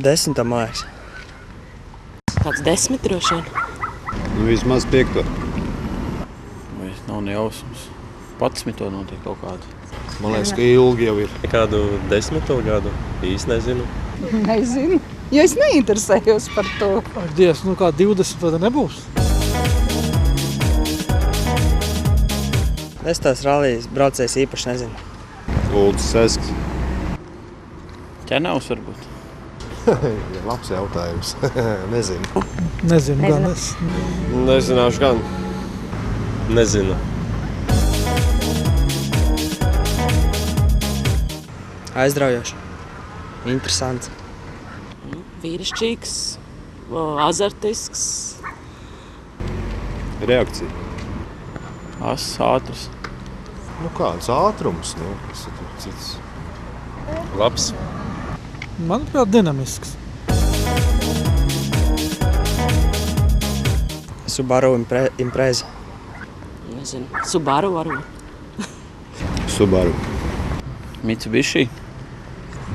10, man liekas. Kāds 10 droši vien. Nu, vismaz 5. Vai nav ne jausmas. 11 notiek kaut kāda. Man liekas, ka ilgi jau ir. Kādu 10. gadu? Īsti nezinu. Nezinu, jo es neinteresējos par to. Ak, Dievs, nu kā 20 tad nebūs. Es tās rallijas braucējs īpaši nezinu. Uldis Sesks. Ķenavs varbūt. Labs jautājums. Nezinu. Nezinu, gan es. Nezināšu gan. Nezinu. Aizraujoši. Interesants. Vīrišķīgs, azartisks. Reakcija. Ass, ātrs. Nu kāds ātrums, nu, kas ir tur cits. Labs. Manuprāt, dinamisks. Subaru Impreza. Nezinu, Subaru varbūt. Subaru. Mitsubishi.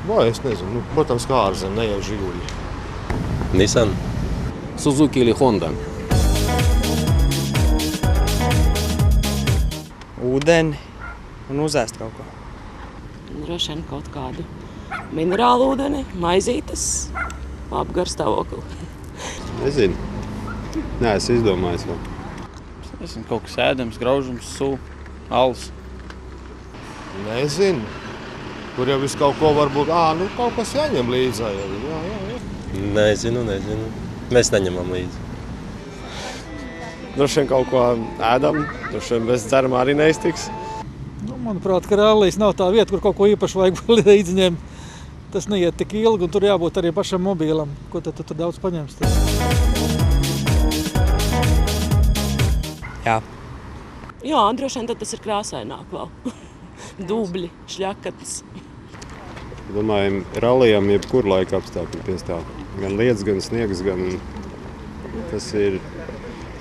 Vai, es nezinu. Nu, protams, kā ārzem, ne jau Žiguļi. Nissan. Suzuki или Honda. Ūdeni un uzēst kaut ko. Droši vien kaut kādu minerālu ūdeni, maizītes, labu garstāvokli. Nezinu. Nē, es izdomājos vēl. Nezinu, kaut kas ēdams, graužams, sula, alus. Nezinu. Tur jau viss kaut ko varbūt, nu kaut kas jāņem līdzā. Jā. Nezinu. Mēs neņemam līdzi. Droši vien kaut ko ēdam, droši vien bez dzeramā arī neiztiks. Nu, manuprāt, ka rallijas nav tā vieta, kur kaut ko īpaši vajag līdzi ņemt. Tas neiet tik ilgi, un tur jābūt arī pašam mobīlam. Ko tad tu tur daudz paņemsi? Jā. Jā, droši vien tad tas ir krāsaināk vēl. Dubļi, šļakatas. Domāju, rallijām jebkur laika apstākļi piestāv. Gan lietus, gan sniegs, gan tas ir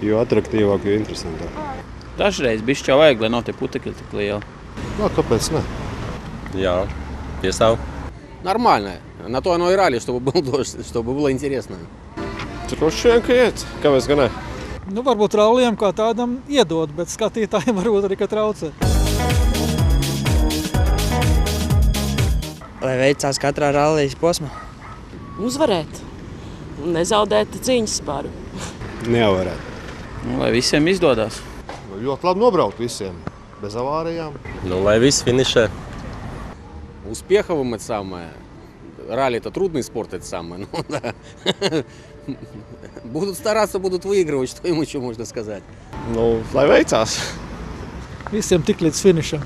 jo attraktīvāk, jo interesantāk. Dažreiz bišķi jau vajag, lai nav tie putekļi tik lieli. Nu, kāpēc ne? Jā, piestāv. Нормально. На то оно и ралли, чтобы был дождь, чтобы было интересно. Droši vien, ka iet. Kāpēc gan ne? Nu, varbūt rallijam kā tādam iedod, bet skatītājiem varbūt arī, ka traucē. Lai veicās katrā rallijas posmā. Uzvarēt, nezaudēt cīņas spāru. Nevarētu. Nu, lai visiem izdodas. Ļoti labi nobraukt visiem, bez avārijām. Nu, lai viss finišē. Успеховым это самое. Ралли это трудный спорт, это самое. Ну, да. Будут стараться, будут выигрывать, что им еще можно сказать. Nu, lai veicās. Visiem tik līdz finišam.